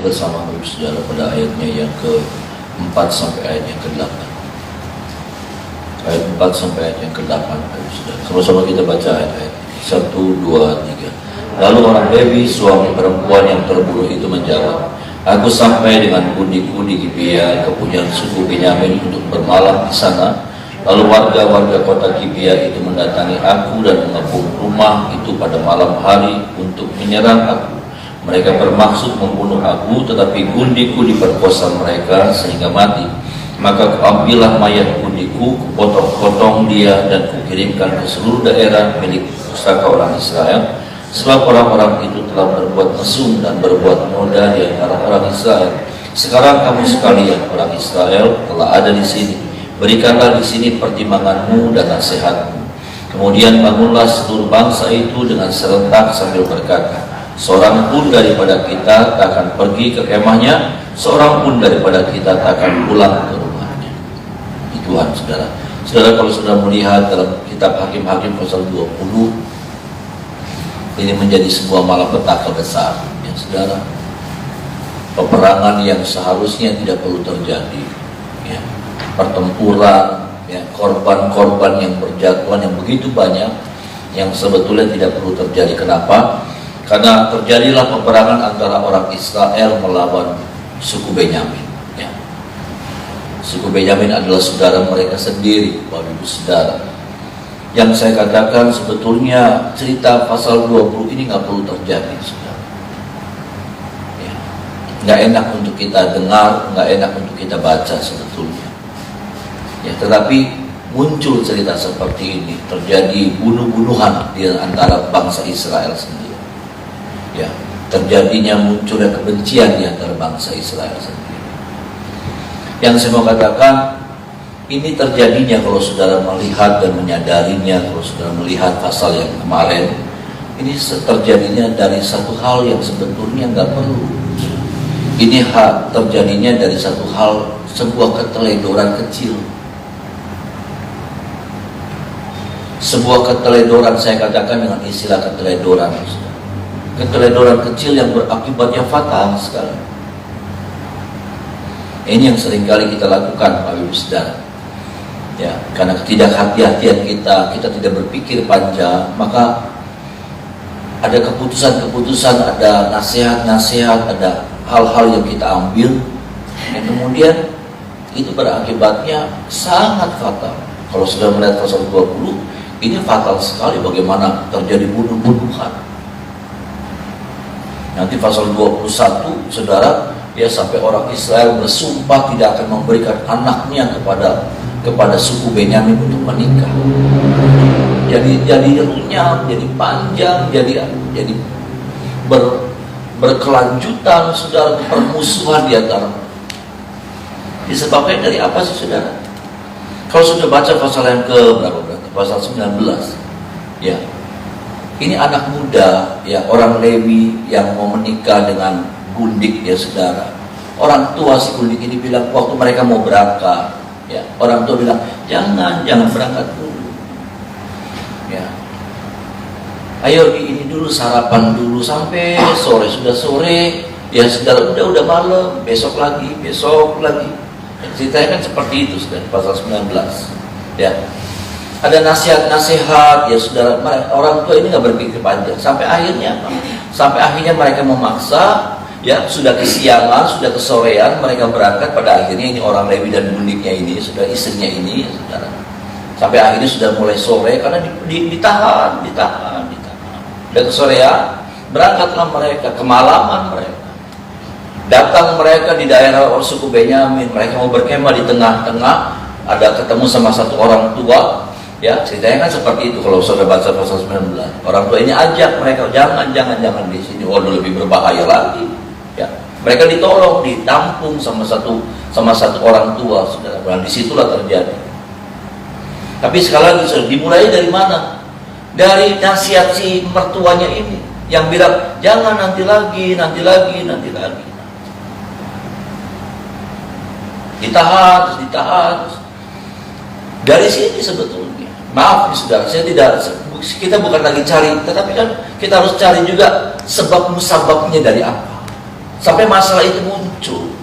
bersama Bapak Saudara pada ayatnya yang ke-4 sampai ayat yang ke-8. Ayat 4 sampai ayat yang ke-8, Bapak Saudara. Sama-sama kita baca ayat-ayat 1, 2, 3. Lalu orang Lewi, suami perempuan yang terbunuh itu menjawab, "Aku sampai dengan budiku di Gibea, kepunyaan suku Benyamin, untuk bermalam di sana. Lalu warga-warga kota Gibea itu mendatangi aku dan mengepung rumah itu pada malam hari untuk menyerang aku. Mereka bermaksud membunuh aku, tetapi gundiku diperkosa mereka sehingga mati. Maka kuambillah mayat gundiku, kupotong-potong dia dan kukirimkan ke seluruh daerah milik pusaka orang Israel. Sebab orang-orang itu telah berbuat mesum dan berbuat noda di antara orang Israel. Sekarang kamu sekalian orang Israel telah ada di sini. Berikanlah di sini pertimbanganmu dan nasihatmu." Kemudian bangunlah seluruh bangsa itu dengan serentak sambil berkata, "Seorang pun daripada kita tak akan pergi ke kemahnya, seorang pun daripada kita tak akan pulang ke rumahnya." Itu Tuhan, saudara. Saudara, kalau sudah melihat dalam kitab Hakim-Hakim pasal 20, ini menjadi sebuah malapetaka besar, ya saudara. Peperangan yang seharusnya tidak perlu terjadi, ya. Pertempuran, ya, korban-korban yang berjatuhan yang begitu banyak, yang sebetulnya tidak perlu terjadi. Kenapa? Karena terjadilah peperangan antara orang Israel melawan suku Benyamin, ya. Suku Benyamin adalah saudara mereka sendiri, Bapak Ibu Saudara. Yang saya katakan sebetulnya cerita pasal 20 ini nggak perlu terjadi, saudara. Ya. Nggak enak untuk kita dengar, nggak enak untuk kita baca sebetulnya. Ya, tetapi muncul cerita seperti ini, terjadi bunuh-bunuhan di antara bangsa Israel sendiri. Ya, terjadinya munculnya kebencian di antara bangsa Israel sendiri. Yang saya mau katakan, ini terjadinya kalau saudara melihat dan menyadarinya, kalau saudara melihat pasal yang kemarin, ini terjadinya dari satu hal yang sebetulnya nggak perlu. Ini terjadinya dari satu hal, sebuah keteledoran kecil. Sebuah keteledoran, saya katakan dengan istilah keteledoran. Keteledoran kecil yang berakibatnya fatal sekali. Ini yang seringkali kita lakukan, Bapak Ibu Saudara. Ya, karena ketidakhati-hatian kita tidak berpikir panjang, maka ada keputusan-keputusan, ada nasihat-nasihat, ada hal-hal yang kita ambil, yang kemudian itu berakibatnya sangat fatal. Kalau sudah melihat pasal 20, ini fatal sekali bagaimana terjadi bunuh-bunuhan. Nanti pasal 21, saudara, ya, sampai orang Israel bersumpah tidak akan memberikan anaknya kepada suku Benyamin untuk menikah. Jadi runyam, jadi panjang, jadi berkelanjutan, saudara, permusuhan di antara. Disebabkan dari apa sih, saudara? Kalau sudah baca pasal yang berapa? Pasal 19, ya. Ini anak muda, ya, orang Lewi yang mau menikah dengan gundik, ya saudara. Orang tua si gundik ini bilang waktu mereka mau berangkat, ya, orang tua bilang jangan berangkat dulu, ya. Ayo ini dulu, sarapan dulu sampai sore. Sudah sore, ya saudara, udah malam, besok lagi. Ceritanya kan seperti itu, saudara, pasal 19, ya. Ada nasihat-nasihat, ya saudara, orang tua ini nggak berpikir panjang. Sampai akhirnya mereka memaksa, ya, sudah kesiangan, sudah kesorean, mereka berangkat. Pada akhirnya ini orang Lewi dan bundiknya ini, sudah istrinya ini, ya saudara. Sampai akhirnya sudah mulai sore karena ditahan. Dan kesorean, berangkatlah mereka, kemalaman mereka. Datang mereka di daerah suku Benyamin, mereka mau berkemah di tengah-tengah, ada ketemu sama satu orang tua. Ya, ceritanya kan seperti itu kalau saudara baca pasal 19. Orang tua ini ajak mereka, jangan di sini. Waduh, lebih berbahaya lagi. Ya, mereka ditolong, ditampung sama satu orang tua, saudara. Dan disitulah terjadi. Tapi sekali lagi, saudara, dimulai dari mana? Dari nasihat si mertuanya ini yang bilang jangan nanti lagi. Ditahan. Dari sini sebetulnya. Maaf saudara, kita bukan lagi cari, tetapi kan kita harus cari juga sebab musababnya dari apa. sampai masalah itu muncul.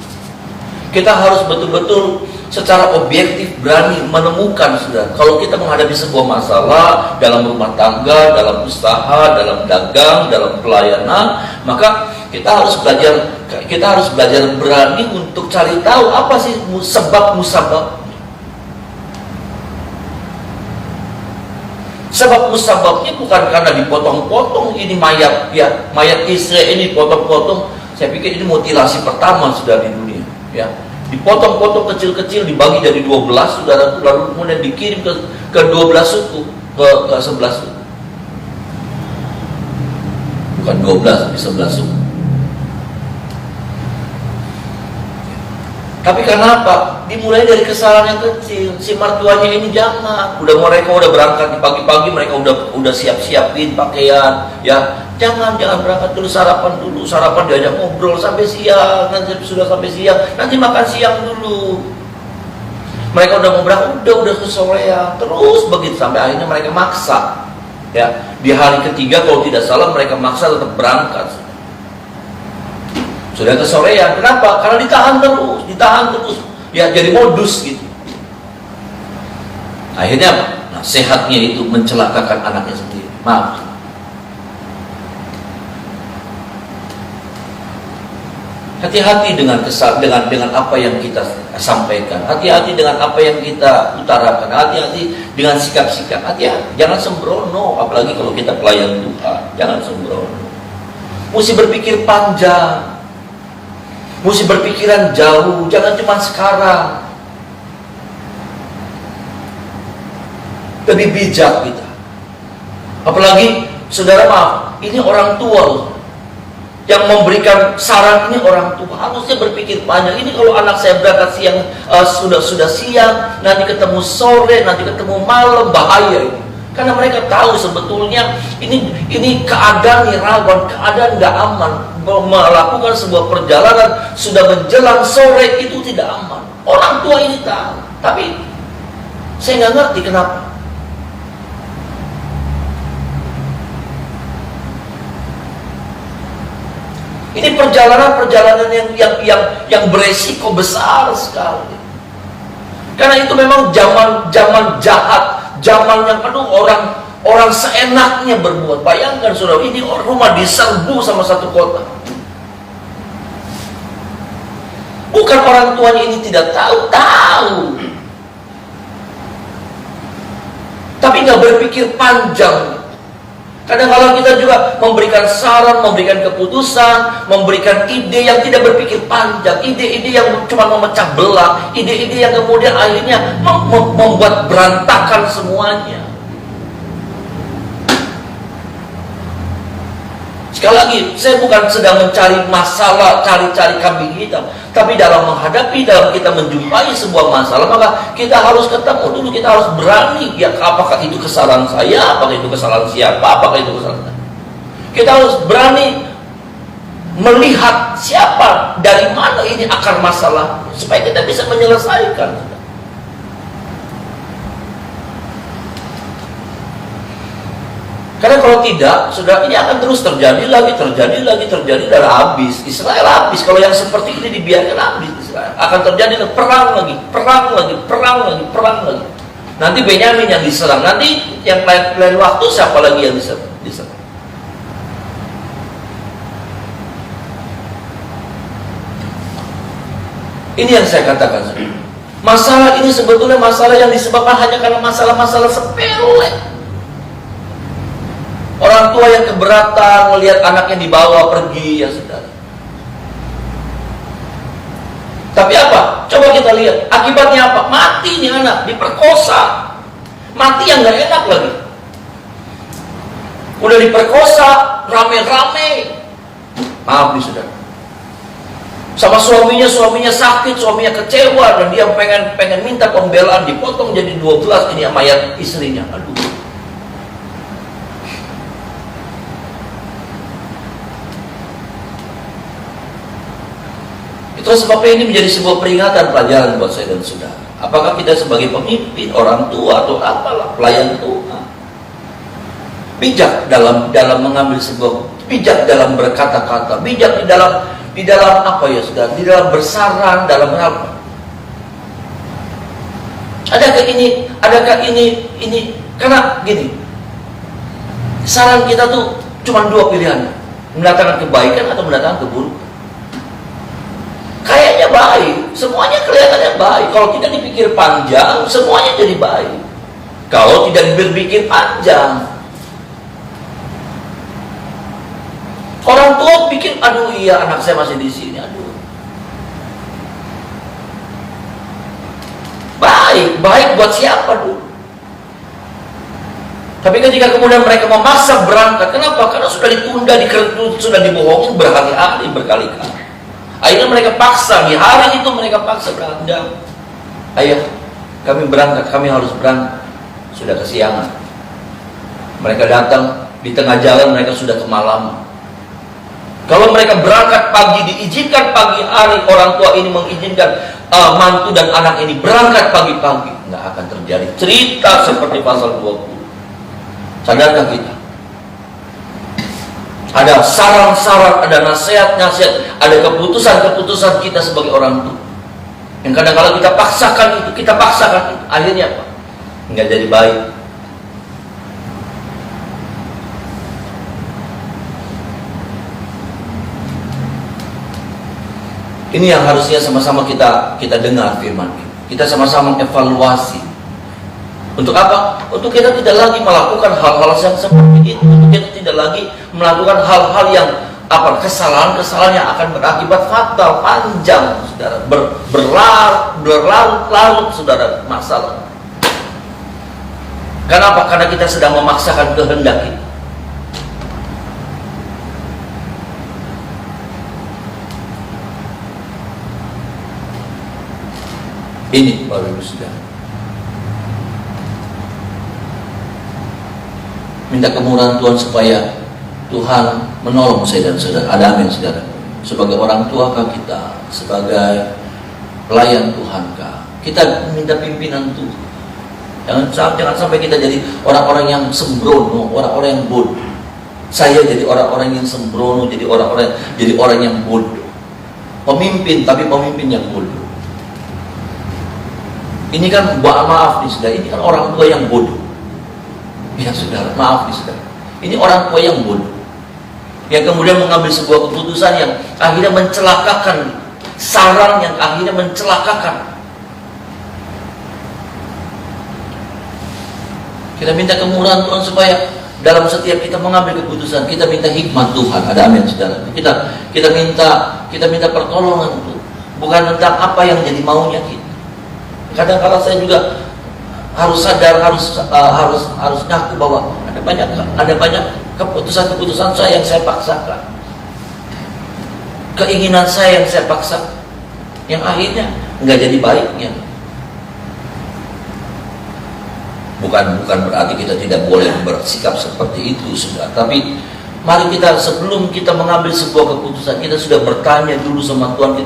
Kita harus betul-betul secara objektif berani menemukan, saudara. Kalau kita menghadapi sebuah masalah dalam rumah tangga, dalam usaha, dalam dagang, dalam pelayanan, maka kita harus belajar berani untuk cari tahu apa sih sebab musabab. Sebab musababnya bukan karena dipotong-potong ini mayat, ya, mayat Israel ini potong-potong. Saya pikir ini mutilasi pertama sudah di dunia, ya. Dipotong-potong kecil-kecil, dibagi jadi 12, saudara, lalu kemudian dikirim ke 12 suku, ke 11 suku. Bukan 12, tapi 11 suku. Tapi karena apa? Dimulai dari kesalahan yang kecil. Si mertuanya ini jangan. Mereka udah berangkat di pagi-pagi, mereka udah siap-siapin pakaian, ya. Jangan berangkat dulu, sarapan diajak ngobrol sampai siang. Nanti sudah sampai siang, nanti makan siang dulu. Mereka udah mau berangkat, udah kesorean. Terus begitu sampai akhirnya mereka maksa. Ya, di hari ketiga kalau tidak salah mereka maksa tetap berangkat. Sudah kesorean. Kenapa? Karena ditahan terus. Ya, jadi modus gitu. Akhirnya apa? Nasihatnya itu mencelakakan anaknya sendiri. Maaf. Hati-hati dengan apa yang kita sampaikan. Hati-hati dengan apa yang kita utarakan. Hati-hati dengan sikap-sikap. Hati-hati. Jangan sembrono. Apalagi kalau kita pelayan Tuhan. Jangan sembrono. Mesti berpikir panjang. Mesti berpikiran jauh, jangan cuma sekarang. Lebih bijak kita. Apalagi, saudara, maaf, ini orang tua loh. Yang memberikan saran ini orang tua. Harusnya berpikir panjang. Ini kalau anak saya berangkat siang, sudah siang, nanti ketemu sore, nanti ketemu malam, bahaya ini. Karena mereka tahu sebetulnya ini keadaan yang rawan, keadaan nggak aman. Melakukan sebuah perjalanan sudah menjelang sore itu tidak aman. Orang tua ini tahu, tapi saya nggak ngerti kenapa. Ini perjalanan yang beresiko besar sekali. Karena itu memang zaman jahat. Zaman yang penuh orang seenaknya berbuat. Bayangkan saudara, ini rumah diserbu sama satu kota. Bukan orang tuanya ini tidak tahu. Tapi nggak berpikir panjang. Kadang-kadang kita juga memberikan saran, memberikan keputusan, memberikan ide yang tidak berpikir panjang, ide-ide yang cuma memecah belah, ide-ide yang kemudian akhirnya membuat berantakan semuanya. Sekali lagi, saya bukan sedang mencari masalah, cari kambing hitam, tapi dalam kita menjumpai sebuah masalah, maka kita harus ketemu dulu, kita harus berani, ya, apakah itu kesalahan saya, apakah itu kesalahan siapa, apakah itu kesalahan saya. Kita harus berani melihat siapa, dari mana ini akar masalah, supaya kita bisa menyelesaikan. Karena kalau tidak, saudara, ini akan terus terjadi lagi, dan habis. Israel habis. Kalau yang seperti ini dibiarkan, habis Israel. Akan terjadi perang lagi. Nanti Benyamin yang diserang. Nanti yang lain waktu siapa lagi yang diserang? Ini yang saya katakan. Masalah ini sebetulnya masalah yang disebabkan hanya karena masalah-masalah sepele. Orang tua yang keberatan melihat anaknya dibawa pergi, ya saudara. Tapi apa? Coba kita lihat akibatnya apa? Mati nih anak, diperkosa. Mati yang gak enak lagi. Udah diperkosa, rame-rame. Maaf nih saudara. Sama suaminya sakit, suaminya kecewa, dan dia pengen minta pembelaan, dipotong jadi 12 ini mayat istrinya. Aduh. Itu sebabnya ini menjadi sebuah peringatan, pelajaran buat saya dan saudara. Apakah kita sebagai pemimpin, orang tua, atau apalah, pelayan Tuhan, bijak dalam mengambil bijak dalam berkata-kata, bijak di Di dalam apa ya saudara? Di dalam bersarang, dalam apa? Adakah ini? Karena gini, saran kita tuh cuma dua pilihan, mendatangkan kebaikan atau mendatangkan keburukan. Kayaknya baik, semuanya kelihatannya baik. Kalau tidak dipikir panjang, semuanya jadi baik. Kalau tidak berpikir panjang, orang tua pikir, aduh iya anak saya masih di sini, aduh. Baik buat siapa dulu? Tapi ketika kemudian mereka memaksa berangkat, kenapa? Karena sudah ditunda, sudah dibohongin berkali-kali, berkali-kali. Akhirnya mereka paksa, di hari itu mereka paksa berangkat. Ayah, kami berangkat, kami harus berangkat. Sudah kesiangan. Mereka datang, di tengah jalan mereka sudah kemalaman. Kalau mereka berangkat pagi, diizinkan pagi hari, orang tua ini mengizinkan mantu dan anak ini berangkat pagi-pagi, nggak akan terjadi cerita seperti pasal 20. Sadarkah kita? Ada saran-saran, ada nasihat-nasihat, ada keputusan-keputusan kita sebagai orang tua. Yang kadang-kadang kita paksakan itu, akhirnya apa? Nggak jadi baik. Ini yang harusnya sama-sama kita dengar firman ini. Kita sama-sama evaluasi. Untuk apa? Untuk kita tidak lagi melakukan hal-hal yang seperti itu. Untuk kita tidak lagi melakukan hal-hal yang kesalahan-kesalahan yang akan berakibat fatal, panjang, saudara, berlarut-larut, saudara, masalah. Kenapa? Karena kita sedang memaksakan kehendak kita. Ini Bapak Ibu Saudara. Minta kemurahan Tuhan supaya Tuhan menolong saya dan saudara. Ada amin saudara. Sebagai orang tuakah kita, sebagai pelayan Tuhankah, kita minta pimpinan Tuhan. Jangan sampai kita jadi orang-orang yang sembrono, orang-orang yang bodoh. Saya jadi orang-orang yang sembrono, jadi orang yang bodoh. Pemimpin, tapi pemimpin yang bodoh. Ini kan maaf nih saudara, ini kan orang tua yang bodoh. Ya saudara, maaf nih saudara. Ini orang tua yang bodoh, yang kemudian mengambil sebuah keputusan yang akhirnya mencelakakan, saran yang akhirnya mencelakakan. Kita minta kemurahan Tuhan supaya dalam setiap kita mengambil keputusan, kita minta hikmat Tuhan. Ada amin saudara. Kita minta pertolongan Tuhan. Bukan tentang apa yang jadi maunya kita. Kadang-kadang saya juga harus sadar, harus ngaku bahwa ada banyak keputusan-keputusan saya yang saya paksakan, keinginan saya yang saya paksakan, yang akhirnya nggak jadi baiknya. Bukan berarti kita tidak boleh bersikap seperti itu, saudara. Tapi mari kita, sebelum kita mengambil sebuah keputusan, kita sudah bertanya dulu sama Tuhan,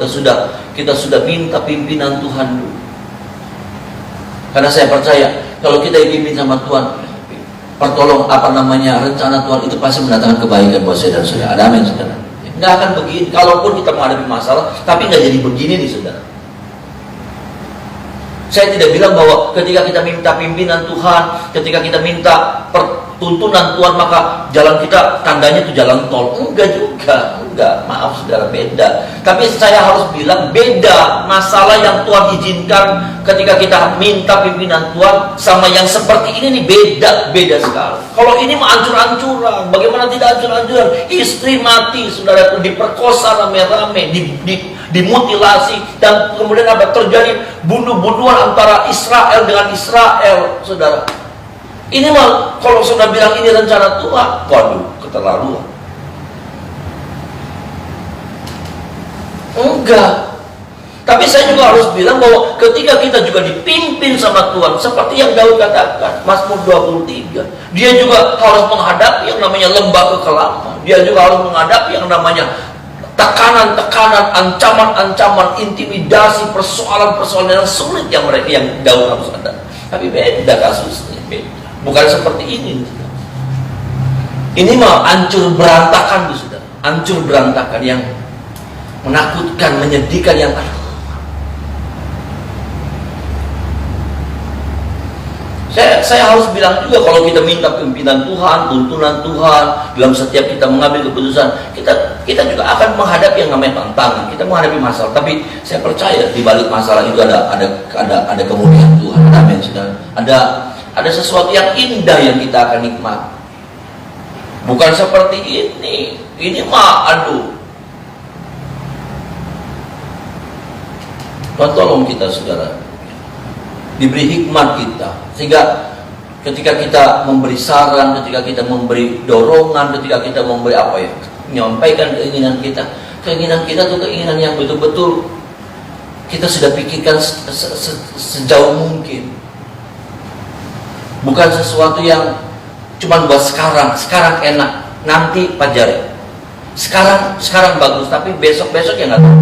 kita sudah minta pimpinan Tuhan dulu. Karena saya percaya kalau kita dipimpin sama Tuhan, rencana Tuhan itu pasti mendatangkan kebaikan buat saya dan saudara. Ada amin saudara. Nggak akan begini, kalaupun kita menghadapi masalah, tapi nggak jadi begini nih saudara. Saya tidak bilang bahwa ketika kita minta pimpinan Tuhan, ketika kita minta tuntunan Tuhan, maka jalan kita tandanya itu jalan tol. Enggak juga, enggak. Maaf saudara, beda. Tapi saya harus bilang beda. Masalah yang Tuhan izinkan ketika kita minta pimpinan Tuhan sama yang seperti ini nih beda sekali. Kalau ini mah ancur-ancuran, bagaimana tidak ancur-ancuran? Istri mati, saudara, diperkosa rame-rame, dimutilasi, dan kemudian apa terjadi bunuh-bunuhan antara Israel dengan Israel, saudara. Ini mah kalau sudah bilang ini rencana Tuhan, waduh, keterlaluan. Enggak. Tapi saya juga harus bilang bahwa ketika kita juga dipimpin sama Tuhan, seperti yang Daud katakan, Mazmur 23, dia juga harus menghadapi yang namanya lembah kekelaman. Dia juga harus menghadapi yang namanya tekanan-tekanan, ancaman-ancaman, intimidasi, persoalan-persoalan yang sulit yang Daud harus hadapi. Tapi beda kasusnya, beda. Bukan seperti ini. Ini mah hancur berantakan, saudara. Hancur berantakan menakutkan, menyedihkan yang Saya harus bilang juga, kalau kita minta pimpinan Tuhan, tuntunan Tuhan dalam setiap kita mengambil keputusan, kita juga akan menghadapi yang namanya tantangan, kita menghadapi masalah. Tapi saya percaya di balik masalah itu ada kemuliaan Tuhan. Amin, saudara. Ada sesuatu yang indah yang kita akan nikmati. Bukan seperti ini. Ini mah aduh. Tolong kita, saudara, diberi hikmat kita, sehingga ketika kita memberi saran, ketika kita memberi dorongan, ketika kita memberi menyampaikan keinginan kita itu keinginan yang betul-betul kita sudah pikirkan sejauh mungkin, bukan sesuatu yang cuma buat sekarang enak, nanti pajari, sekarang bagus, tapi besok ya nggak tahu.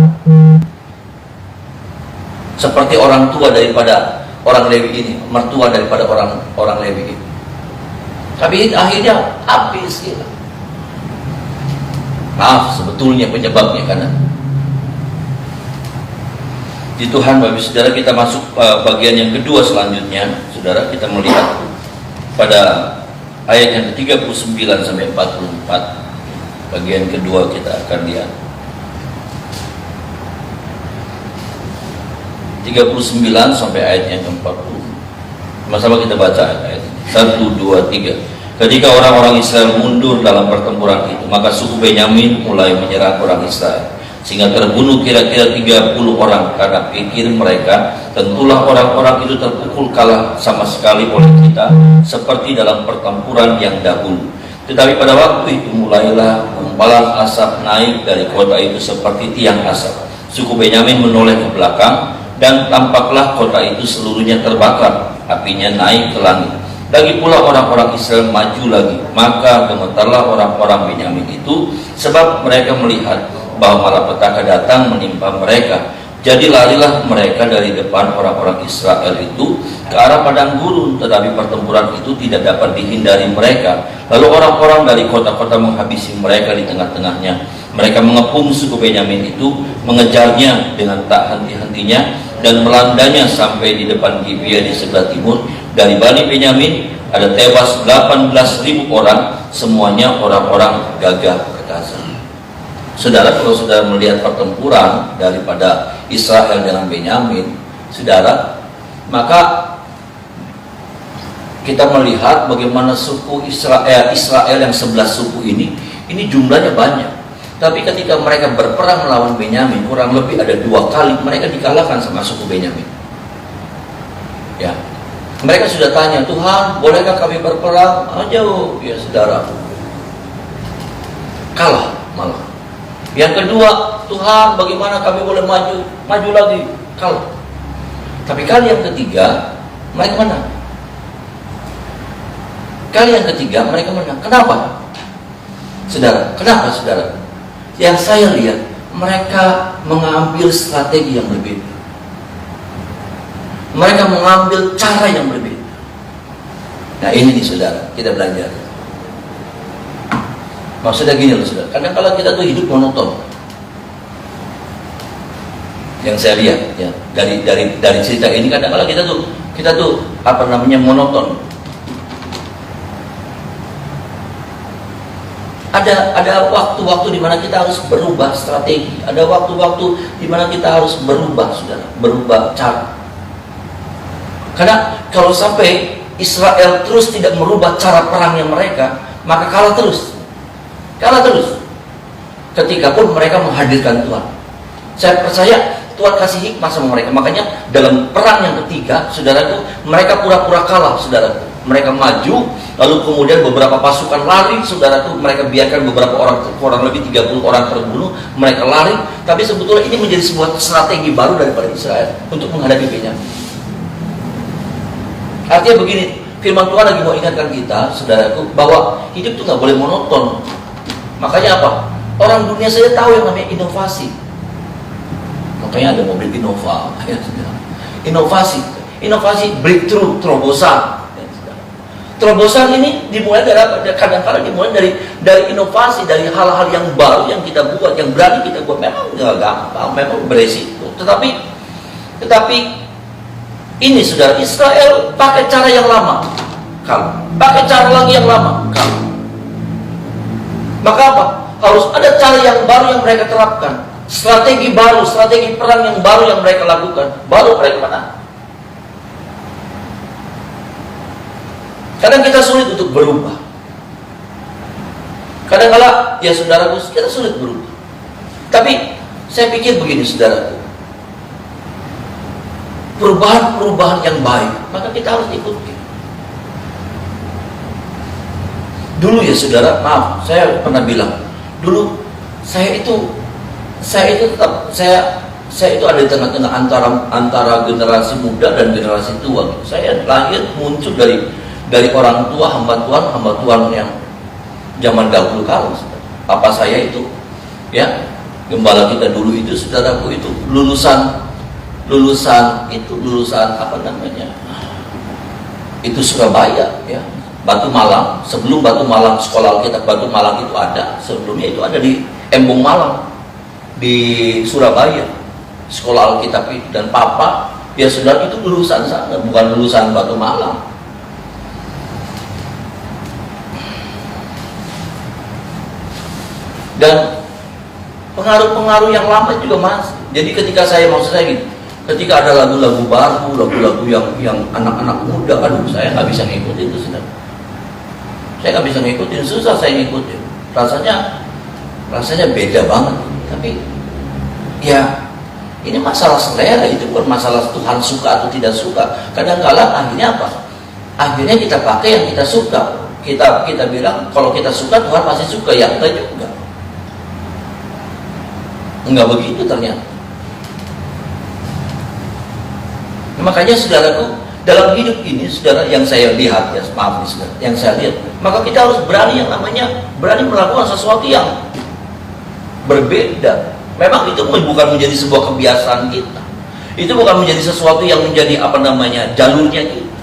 Seperti orang tua daripada orang Lewi ini, mertua daripada orang Lewi ini. Tapi akhirnya habis kita. Maaf, sebetulnya penyebabnya karena di Tuhan. Bapak saudara, kita masuk bagian yang kedua selanjutnya. Saudara, kita melihat pada ayat yang ke-39 sampai 44. Bagian kedua kita akan lihat 39 sampai ayat yang ke-40. Sama-sama kita baca ayat ini. 1, 2, 3. Ketika orang-orang Israel mundur dalam pertempuran itu, maka suku Benyamin mulai menyerang orang Israel, sehingga terbunuh kira-kira 30 orang. Karena pikir mereka, tentulah orang-orang itu terpukul kalah sama sekali oleh kita, seperti dalam pertempuran yang dahulu. Tetapi pada waktu itu mulailah gumpalan asap naik dari kota itu seperti tiang asap. Suku Benyamin menoleh ke belakang, dan tampaklah kota itu seluruhnya terbakar, apinya naik ke langit. Lagi pula orang-orang Israel maju lagi, maka gemetarlah orang-orang Benyamin itu, sebab mereka melihat bahwa malapetaka datang menimpa mereka. Jadi larilah mereka dari depan orang-orang Israel itu ke arah padang gurun, tetapi pertempuran itu tidak dapat dihindari mereka. Lalu orang-orang dari kota-kota menghabisi mereka di tengah-tengahnya. Mereka mengepung suku Benyamin itu, mengejarnya dengan tak henti-hentinya, dan melandanya sampai di depan Gibea di sebelah timur. Dari Bani Benyamin ada tewas 18.000 orang, semuanya orang-orang gagah perkasa. Saudara, kalau saudara melihat pertempuran daripada Israel dengan Benyamin, saudara, maka kita melihat bagaimana suku Israel yang 11 suku ini jumlahnya banyak. Tapi ketika mereka berperang melawan Benyamin, kurang lebih ada 2 kali mereka dikalahkan sama suku Benyamin. Ya, mereka sudah tanya, Tuhan, bolehkah kami berperang? Jauh, ya saudara, kalah malah. Yang kedua, Tuhan, bagaimana kami boleh maju? Maju lagi, kalah. Tapi kali yang ketiga, mereka menang. Kali yang ketiga, mereka menang. Kenapa? Saudara, kenapa saudara? Yang saya lihat, mereka mengambil strategi yang berbeda. Mereka mengambil cara yang berbeda. Nah ini nih saudara, kita belajar. Maksudnya gini loh saudara, kadang kalau kita tuh hidup monoton. Yang saya lihat ya, dari cerita ini, kadang kalau kita tuh monoton. Ada waktu-waktu di mana kita harus berubah strategi. Ada waktu-waktu di mana kita harus berubah, saudara, berubah cara. Karena kalau sampai Israel terus tidak merubah cara perangnya mereka, maka kalah terus. Ketika pun mereka menghadirkan Tuhan. Saya percaya Tuhan kasih hikmah sama mereka. Makanya dalam perang yang ketiga, saudaraku, mereka pura-pura kalah, saudaraku. Mereka maju, lalu kemudian beberapa pasukan lari, saudaraku, mereka biarkan beberapa orang, kurang lebih 30 orang terbunuh, mereka lari. Tapi sebetulnya ini menjadi sebuah strategi baru daripada Israel untuk menghadapi Benyamin. Artinya begini, firman Tuhan lagi mau ingatkan kita, saudaraku, bahwa hidup itu nggak boleh monoton. Makanya apa? Orang dunia saja tahu yang namanya inovasi. Makanya ada mobil Innova, inovasi breakthrough, terobosan. Terobosan ini dimulai dari apa? Kadang-kadang dimulai dari inovasi, dari hal-hal yang baru yang kita buat, yang berani kita buat. Memang nggak gampang, memang beresiko. Tetapi ini saudara, Israel pakai cara yang lama, kalau pakai cara lagi yang lama, kalau maka apa? Harus ada cara yang baru yang mereka terapkan, strategi baru, strategi perang yang baru yang mereka lakukan, baru mereka menang. Kadang kita sulit untuk berubah. Kadang-kala, ya saudaraku, kita sulit berubah. Tapi saya pikir begini saudaraku, perubahan-perubahan yang baik, maka kita harus ikuti. Dulu ya saudara, maaf, saya pernah bilang, dulu saya itu ada di tengah-tengah antara generasi muda dan generasi tua. Saya lahir muncul dari orang tua, hamba Tuhan yang zaman dahulu kala. Papa saya itu, ya, gembala kita dulu itu, saudaraku, itu lulusan apa namanya? Itu Surabaya, ya. Batu Malang. Sebelum Batu Malang, sekolah kita Batu Malang itu ada. Sebelumnya itu ada di Embung Malang, di Surabaya, sekolah Alkitab itu. Dan papa, ya saudara, itu lulusan sana, bukan lulusan Batu Malang. Dan pengaruh-pengaruh yang lama juga masih. Jadi ketika maksud saya gitu, ketika ada lagu-lagu baru, lagu-lagu yang anak-anak muda, aduh, saya nggak bisa ngikutin itu, saudara. Saya nggak bisa ngikutin, susah saya ngikutin. Rasanya beda banget. Tapi ya ini masalah selera, itu bukan masalah Tuhan suka atau tidak suka. Kadang-kala akhirnya apa? Akhirnya kita pakai yang kita suka. Kita bilang kalau kita suka Tuhan pasti suka, ya enggak juga. Enggak begitu ternyata. Makanya saudaraku, dalam hidup ini, saudara, yang saya lihat, ya maaf nih saudara, yang saya lihat, maka kita harus berani berani melakukan sesuatu yang berbeda. Memang itu bukan menjadi sebuah kebiasaan kita. Itu bukan menjadi sesuatu yang menjadi jalurnya kita.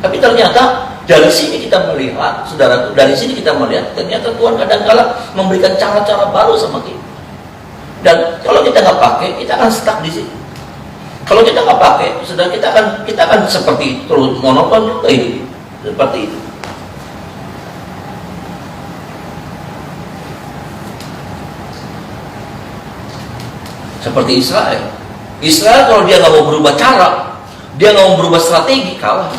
Tapi ternyata dari sini kita melihat, saudaraku, dari sini kita melihat ternyata Tuhan kadang-kala memberikan cara-cara baru sama kita. Dan kalau kita nggak pakai, kita akan stuck di sini. Kalau kita nggak pakai, saudara, kita akan seperti itu, terus monoton juga hidup seperti itu. Seperti Israel kalau dia nggak mau berubah cara, dia nggak mau berubah strategi, kalah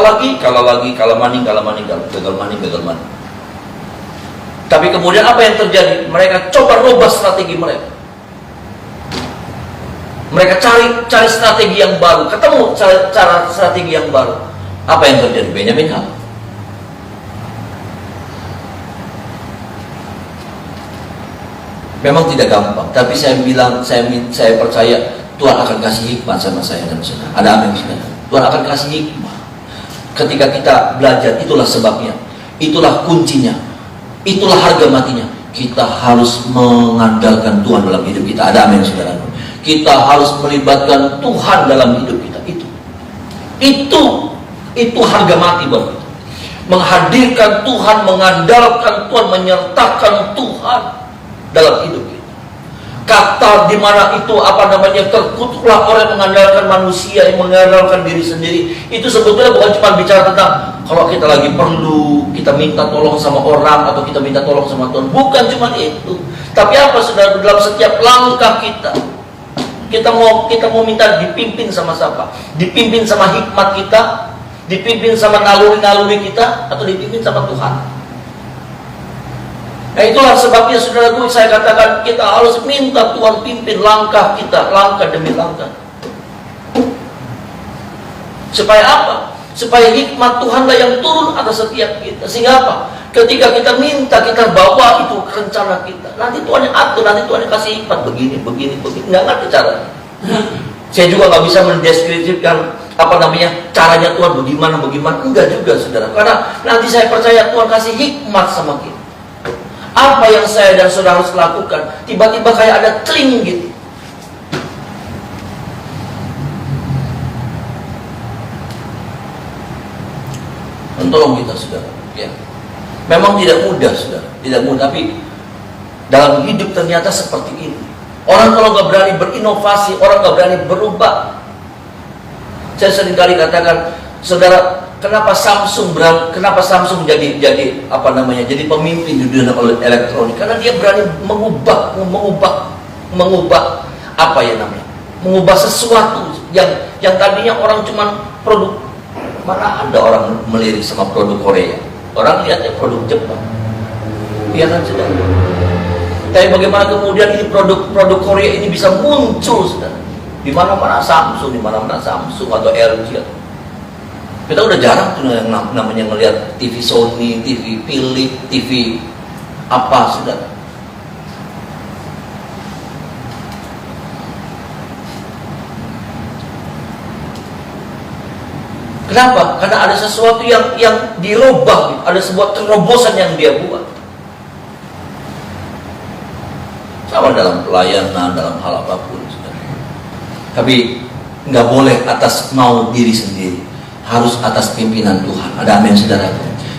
lagi, kalah maning, gagal maning. Tapi kemudian apa yang terjadi? Mereka coba rubah strategi mereka. Mereka cari strategi yang baru, ketemu cara strategi yang baru. Apa yang terjadi? Benyamin kalah. Memang tidak gampang, tapi saya percaya Tuhan akan kasih hikmah sama saya dan saudara. Ada amin saudara. Tuhan akan kasih hikmah. Ketika kita belajar, itulah sebabnya, itulah kuncinya, itulah harga matinya. Kita harus mengandalkan Tuhan dalam hidup kita. Ada amin saudara. Kita harus melibatkan Tuhan dalam hidup kita. Itu harga mati buat kita. Menghadirkan Tuhan, mengandalkan Tuhan, menyertakan Tuhan dalam hidup kita. Kata di mana itu terkutuklah orang yang mengandalkan manusia, yang mengandalkan diri sendiri. Itu sebetulnya bukan cuma bicara tentang kalau kita lagi perlu, kita minta tolong sama orang atau kita minta tolong sama Tuhan. Bukan cuma itu. Tapi apa saudara, dalam setiap langkah kita mau minta dipimpin sama siapa? Dipimpin sama hikmat kita, dipimpin sama naluri-naluri kita, atau dipimpin sama Tuhan. Nah itulah sebabnya saudaraku, saya katakan kita harus minta Tuhan pimpin langkah kita, langkah demi langkah. Supaya apa? Supaya hikmat Tuhanlah yang turun atas setiap kita. Sehingga apa? Ketika kita minta, kita bawa itu ke rencana kita. Nanti Tuhan yang atur, nanti Tuhan yang kasih hikmat begini. Nggak ngerti caranya. Saya juga nggak bisa mendeskripsikan caranya Tuhan bagaimana. Enggak juga saudara. Karena nanti saya percaya Tuhan kasih hikmat sama kita. Apa yang saya dan saudara harus lakukan, tiba-tiba kayak ada kling gitu. Tolong kita, saudara. Ya. Memang tidak mudah, saudara. Tidak mudah, tapi dalam hidup ternyata seperti ini. Orang kalau nggak berani berinovasi, orang nggak berani berubah. Saya seringkali katakan, saudara, kenapa Samsung jadi pemimpin di dunia elektronik? Karena dia berani mengubah apa ya namanya? Mengubah sesuatu yang tadinya orang cuma produk. Mana ada orang melirik sama produk Korea? Orang lihatnya produk Jepang. Iya kan, saudara? Tapi bagaimana kemudian ini produk Korea ini bisa muncul, saudara? Di mana-mana Samsung atau LG. Kita udah jarang tuh yang namanya ngelihat TV Sony, TV Philips, TV apa, saudara. Kenapa? Karena ada sesuatu yang dirubah, ada sebuah terobosan yang dia buat. Sama dalam pelayanan, dalam hal apapun, saudara. Tapi nggak boleh atas mau diri sendiri, harus atas pimpinan Tuhan. Ada amin, saudara?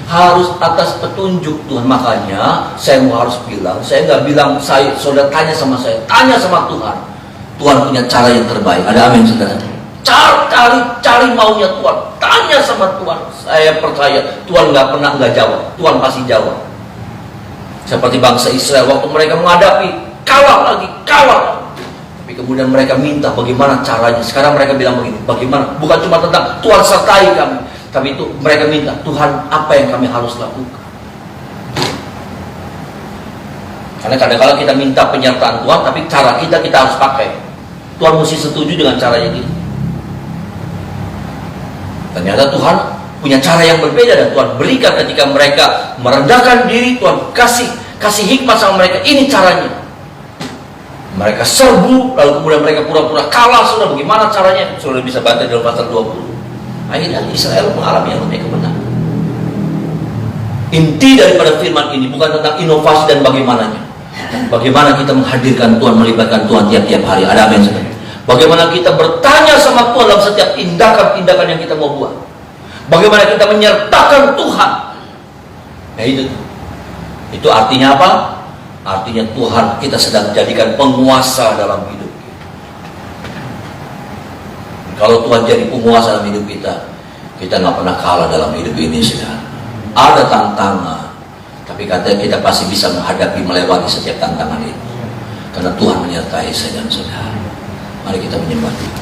Harus atas petunjuk Tuhan. Makanya saya harus bilang, saya nggak bilang saudara tanya sama saya, tanya sama Tuhan. Tuhan punya cara yang terbaik. Ada amin, saudara? Cari maunya Tuhan, tanya sama Tuhan. Saya percaya Tuhan nggak jawab, Tuhan pasti jawab. Seperti bangsa Israel waktu mereka menghadapi kalah lagi. Tapi kemudian mereka minta bagaimana caranya. Sekarang mereka bilang begini, bagaimana? Bukan cuma tentang Tuhan sertai kami, tapi itu mereka minta, Tuhan apa yang kami harus lakukan? Karena kadang-kadang kita minta penyertaan Tuhan, tapi cara kita harus pakai. Tuhan mesti setuju dengan caranya kita. Ternyata Tuhan punya cara yang berbeda dan Tuhan berikan ketika mereka merendahkan diri. Tuhan kasih hikmat sama mereka. Ini caranya. Mereka serbu, lalu kemudian mereka pura-pura kalah. Sudah bagaimana caranya? Sudah bisa baca dalam pasal 20. Akhirnya Israel mengalami yang namanya kemenangan. Inti daripada firman ini bukan tentang inovasi dan bagaimananya. Bagaimana kita menghadirkan Tuhan, melibatkan Tuhan tiap-tiap hari. Ada amin, saudara? Bagaimana kita bertanya sama Tuhan dalam setiap tindakan-tindakan yang kita mau buat. Bagaimana kita menyertakan Tuhan. Nah itu artinya apa? Artinya Tuhan kita sedang jadikan penguasa dalam hidup kita. Kalau Tuhan jadi penguasa dalam hidup kita, kita nggak pernah kalah dalam hidup ini, saudara. Ada tantangan, tapi katanya kita pasti bisa menghadapi, melewati setiap tantangan itu. Karena Tuhan menyertai saya dan saudara. Mari kita menyembah Tuhan.